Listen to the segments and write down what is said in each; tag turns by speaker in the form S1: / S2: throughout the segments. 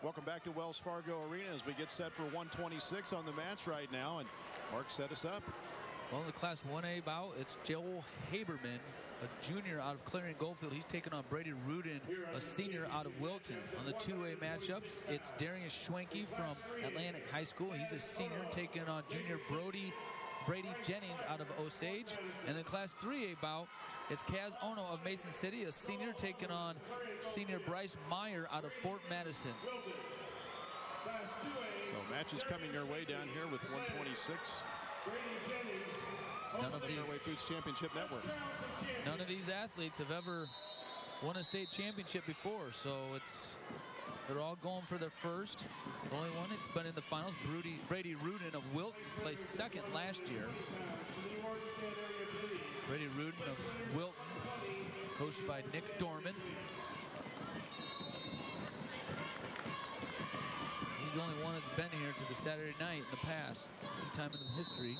S1: Welcome back to Wells Fargo Arena as we get set for 126 on the match right now. And Mark set us up.
S2: Well, in the Class 1A bout, it's Joel Haberman, a junior out of Clarion Goldfield. He's taking on Brady Ruden, a senior out of Wilton. On the 2A matchups, it's Darius Schwenke from Atlantic High School. He's a senior taking on junior Brady Jennings out of Osage. And the Class 3A bout, it's Onoo of Mason City, a senior taking on senior Bryce Meyer out of Fort Madison.
S1: So matches coming your way down here with 126.
S2: None of these
S1: Fairway Foods Championship Network.
S2: None of these athletes have ever won a state championship before, so they're all going for their first. The only one that's been in the finals, Brady Ruden of Wilton, placed second last year. Brady Ruden of Wilton, coached by Nick Dorman. He's the only one that's been here to the Saturday night in the past, time in history.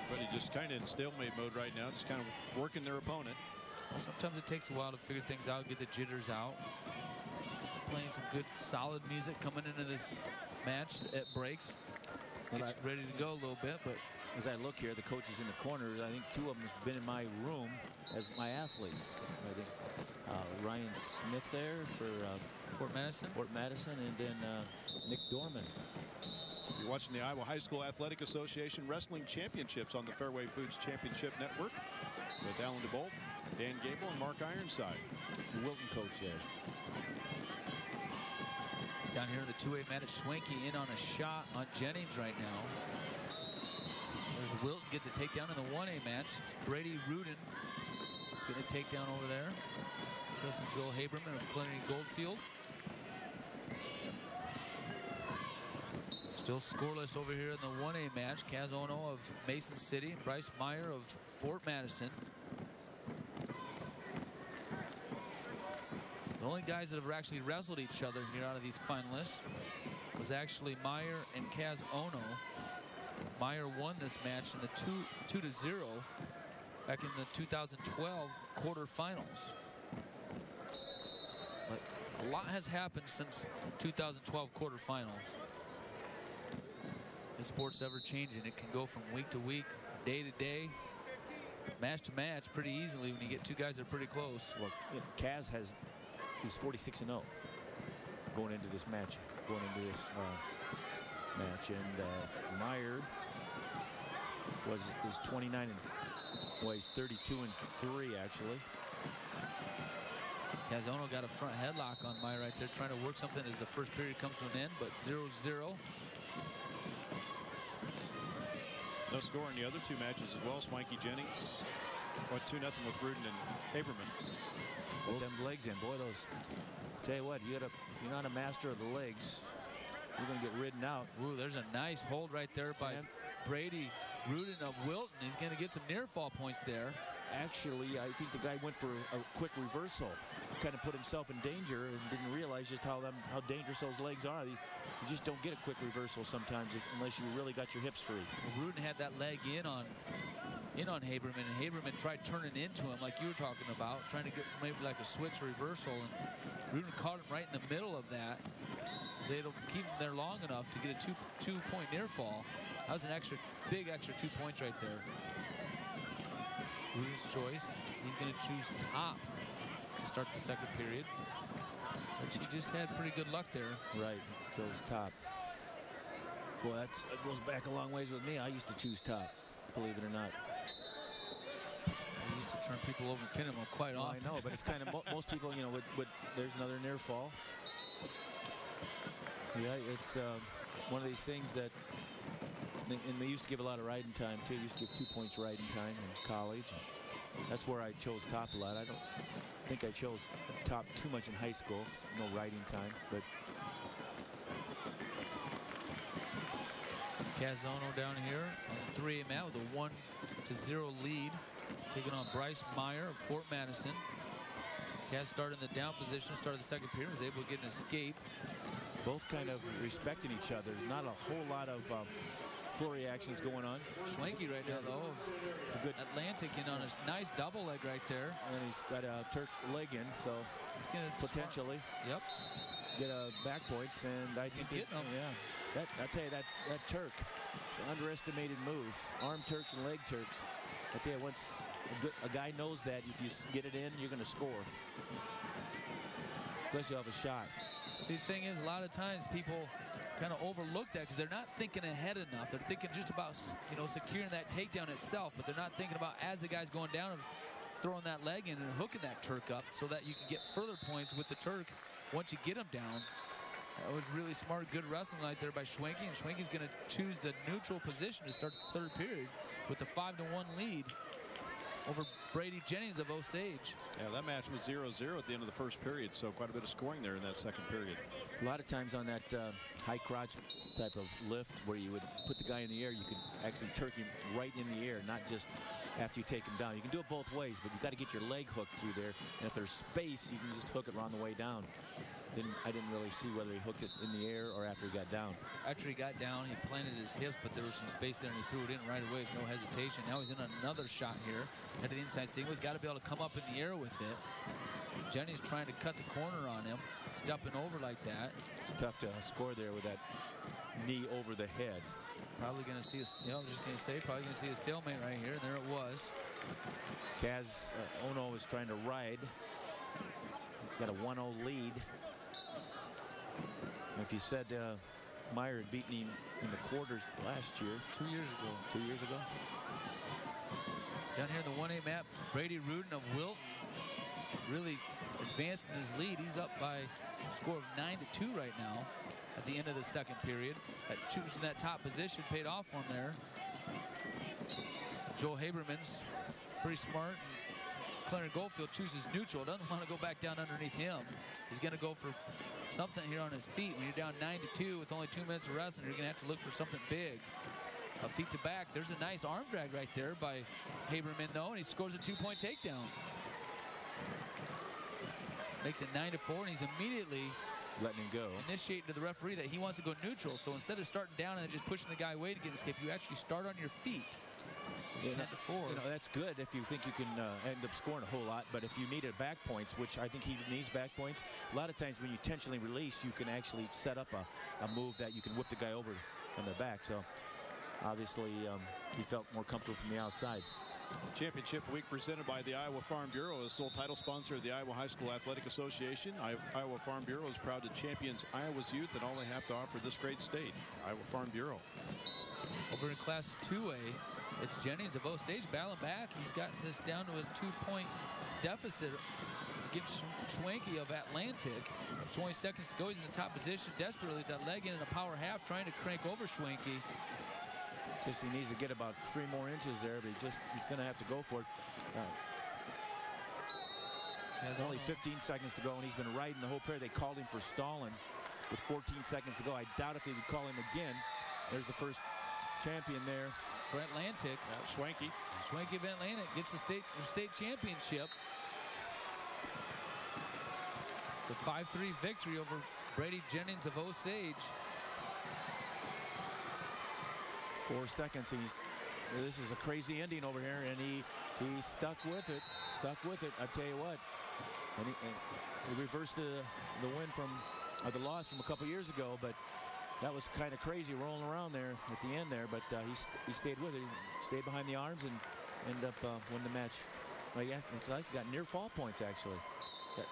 S1: Everybody just kind of in stalemate mode right now, just kind of working their opponent.
S2: Well, sometimes it takes a while to figure things out, get the jitters out. Playing some good, solid music coming into this match at breaks. Gets ready to go a little bit, but
S3: as I look here, the coaches in the corner, I think two of them have been in my room as my athletes. I think Ryan Smith there for
S2: Fort Madison,
S3: and then Nick Dorman.
S1: You're watching the Iowa High School Athletic Association Wrestling Championships on the Fairway Foods Championship Network with Alan DeBolt, Dan Gable, and Mark Ironside.
S3: The Wilton coach there.
S2: Down here in the 2A match, Schwenke in on a shot on Jennings right now. There's Wilton, gets a takedown in the 1A match. It's Brady Ruden getting a takedown over there. Justin Joel Haberman of Clarion Goldfield. Still scoreless over here in the 1A match. Onoo of Mason City, Bryce Meyer of Fort Madison. The only guys that have actually wrestled each other here out of these finalists was actually Meyer and Onoo. Meyer won this match in the 2-0 back in the 2012 quarterfinals. But a lot has happened since 2012 quarterfinals. The sport's ever changing. It can go from week to week, day to day, match to match pretty easily when you get two guys that are pretty close.
S3: Look, Kaz he's 46-0 going into this match, and Meyer is 29 and he's 32-3 actually.
S2: Onoo got a front headlock on Meyer right there, trying to work something as the first period comes to an end, but 0-0.
S1: No score in the other two matches as well. Schwenke Jennings, 2-0 with Ruden and Haberman.
S3: Put them legs in, boy. Those. Tell you what, if you're not a master of the legs, you're going to get ridden out.
S2: Ooh, there's a nice hold right there by Brady Ruden of Wilton. He's going to get some near fall points there.
S3: Actually, I think the guy went for a quick reversal, kind of put himself in danger and didn't realize just how dangerous those legs are. You just don't get a quick reversal sometimes unless you really got your hips free.
S2: Well, Ruden had that leg in on Haberman, and Haberman tried turning into him like you were talking about, trying to get maybe like a switch reversal, and Ruden caught him right in the middle of that. Was able to keep him there long enough to get a two-point near fall. That was an big extra 2 points right there. Ruden's choice. He's going to choose top to start the second period. But you just had pretty good luck there.
S3: Right, chose top. Boy, that goes back a long ways with me. I used to choose top, believe it or not.
S2: I used to turn people over and pin them quite often.
S3: I know, but it's kind of most people, would there's another near fall. Yeah, it's one of these things that, and they used to give a lot of riding time too. They used to give 2 points riding time in college. That's where I chose top a lot. I don't think I chose top too much in high school. No riding time, but
S2: Onoo down here on the 3A mat with a 1-0 lead, taking on Bryce Meyer of Fort Madison. Kaz started in the down position, started the second period, was able to get an escape.
S3: Both kind of respecting each other. There's not a whole lot of flurry actions going on.
S2: Schwenke right now, though.
S3: It's a good
S2: Atlantic in on a nice double leg right there.
S3: And he's got a Turk leg in, so
S2: he's going to
S3: potentially get a back points. And I think
S2: he's getting them.
S3: Yeah, I tell you, that Turk, it's an underestimated move. Arm Turks and leg Turks. I tell you, once a guy knows that, if you get it in, you're going to score. Unless you have a shot.
S2: See, the thing is, a lot of times people kind of overlook that because they're not thinking ahead enough. They're thinking just about, securing that takedown itself, but they're not thinking about, as the guy's going down, of throwing that leg in and hooking that Turk up so that you can get further points with the Turk once you get him down. That was really smart, good wrestling right there by Schwenke, and Schwenke's going to choose the neutral position to start the third period with a 5-1 lead over Brady Jennings of Osage.
S1: Yeah, that match was 0-0 at the end of the first period, so quite a bit of scoring there in that second period.
S3: A lot of times on that high crotch type of lift where you would put the guy in the air, you could actually Turk him right in the air, not just after you take him down. You can do it both ways, but you've got to get your leg hooked through there, and if there's space, you can just hook it on the way down. I didn't really see whether he hooked it in the air or after he got down.
S2: After he got down, he planted his hips, but there was some space there, and he threw it in right away with no hesitation. Now he's in another shot here. Head to the inside single. He's got to be able to come up in the air with it. Jennings trying to cut the corner on him, stepping over like that.
S3: It's tough to score there with that knee over the head.
S2: Probably going to see probably going to see a stalemate right here, and there it was.
S3: Onoo was trying to ride. Got a 1-0 lead. If you said Meyer had beaten him in the quarters last year.
S2: 2 years ago.
S3: 2 years ago.
S2: Down here in the 1A map, Brady Ruden of Wilton really advanced in his lead. He's up by a score of 9-2 right now at the end of the second period. Choosing that top position paid off for him there. Joel Haberman's pretty smart. Clarence Goldfield chooses neutral. Doesn't want to go back down underneath him. He's going to go for something here on his feet. When you're down 9-2 with only 2 minutes of wrestling, you're going to have to look for something big. A feet to back. There's a nice arm drag right there by Haberman, though, and he scores a 2-point takedown. Makes it 9-4, and he's immediately
S3: letting him go.
S2: Initiating to the referee that he wants to go neutral. So instead of starting down and just pushing the guy away to get an escape, you actually start on your feet. So 10-4.
S3: That's good if you think you can end up scoring a whole lot. But if you need a back points, which I think he needs back points, a lot of times when you tensionally release, you can actually set up a move that you can whip the guy over on the back. So obviously he felt more comfortable from the outside.
S1: Championship week presented by the Iowa Farm Bureau, is sole title sponsor of the Iowa High School Athletic Association. Iowa Farm Bureau is proud to champions Iowa's youth and all they have to offer this great state. Iowa Farm Bureau.
S2: Over in Class 2A, it's Jennings of Osage battling back. He's gotten this down to a 2-point deficit against Schwenke of Atlantic. 20 seconds to go. He's in the top position, desperately with that leg in a power half, trying to crank over Schwenke.
S3: Just he needs to get about 3 more inches there, but he's going to have to go for it. There's only 15 seconds to go, and he's been riding the whole period. They called him for stalling with 14 seconds to go. I doubt if they would call him again. There's the first champion there
S2: for Atlantic.
S1: Schwenke.
S2: Schwenke of Atlantic gets the state championship. The 5-3 victory over Brady Jennings of Osage.
S3: 4 seconds. This is a crazy ending over here, and he stuck with it. I tell you what. And he reversed the win the loss from a couple years ago, but that was kind of crazy rolling around there at the end there. But he stayed with it. He stayed behind the arms and ended up winning the match. Well, he got near fall points actually.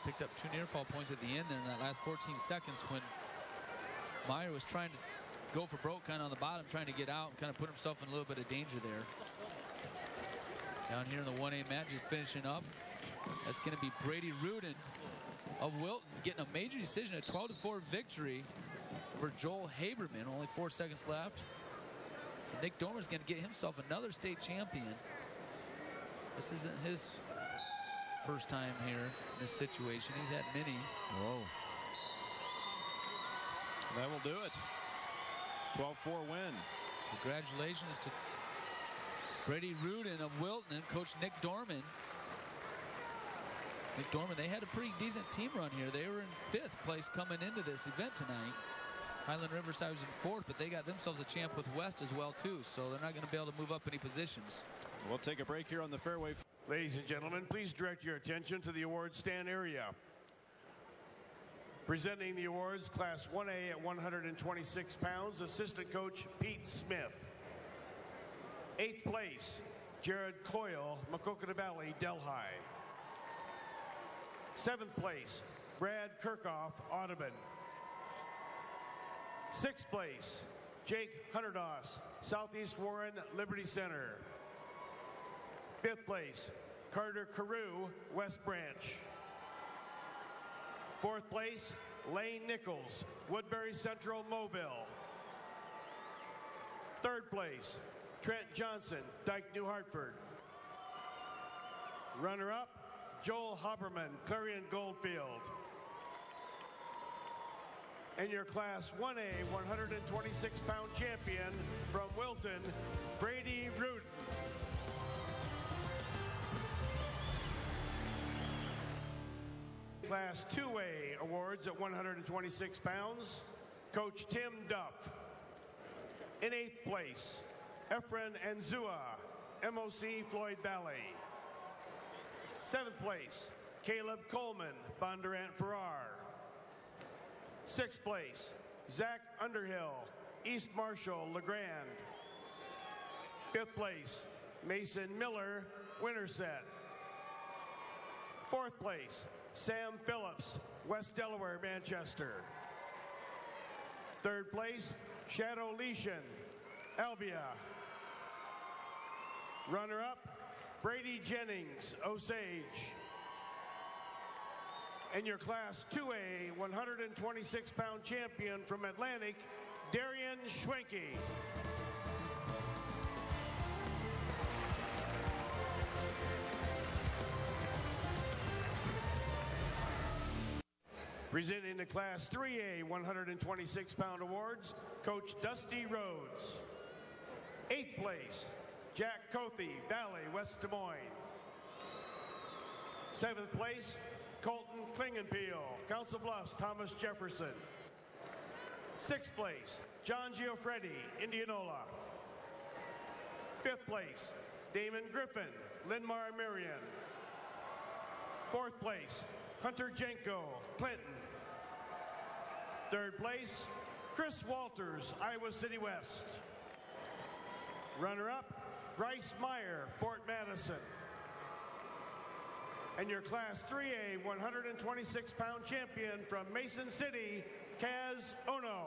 S2: Picked up 2 near fall points at the end there in that last 14 seconds when Meyer was trying to go for broke kind of on the bottom, trying to get out and kind of put himself in a little bit of danger there. Down here in the 1A match, just finishing up. That's going to be Brady Ruden of Wilton getting a major decision, a 12-4 victory over Joel Haberman. Only 4 seconds left. So Nick Dormer's going to get himself another state champion. This isn't his first time here in this situation. He's had many.
S3: Whoa.
S1: That will do it. 12-4 win.
S2: Congratulations to Brady Ruden of Wilton and Coach Nick Dorman. They had a pretty decent team run here. They were in 5th place coming into this event tonight. Highland Riverside was in fourth, but they got themselves a champ with West as well, too. So they're not going to be able to move up any positions.
S1: We'll take a break here on the fairway.
S4: Ladies and gentlemen, please direct your attention to the award stand area. Presenting the awards, Class 1A at 126 pounds, Assistant Coach Pete Smith. 8th place, Jared Coyle, Maquoketa Valley, Delhi. 7th place, Brad Kirchhoff, Audubon. 6th place, Jake Hunterdoss, Southeast Warren, Liberty Center. 5th place, Carter Carew, West Branch. 4th place, Lane Nichols, Woodbury Central, Mobile. 3rd place, Trent Johnson, Dyke, New Hartford. Runner-up, Joel Haberman, Clarion Goldfield. And your Class 1A 126-pound champion from Wilton, Brady Ruden. Class 2A awards at 126 pounds, Coach Tim Duff. In 8th place, Efren Anzua, MOC Floyd Valley. 7th place, Caleb Coleman, Bondurant Farrar. 6th place, Zach Underhill, East Marshall, LeGrand. 5th place, Mason Miller, Winterset. 4th place, Sam Phillips, West Delaware, Manchester. 3rd place, Shadow Leishan, Albia. Runner-up, Brady Jennings, Osage. And your Class 2A 126-pound champion from Atlantic, Darian Schwenke. Presenting the Class 3A 126-pound awards, Coach Dusty Rhodes. 8th place, Jack Cothy, Valley, West Des Moines. 7th place, Colton Klingenpeel, Council Bluffs, Thomas Jefferson. 6th place, John Giuffretti, Indianola. 5th place, Damon Griffin, Linmar Marion. 4th place, Hunter Jenko, Clinton. 3rd place, Chris Walters, Iowa City West. Runner-up, Bryce Meyer, Fort Madison. And your Class 3A 126-pound champion from Mason City, Kaz Onoo.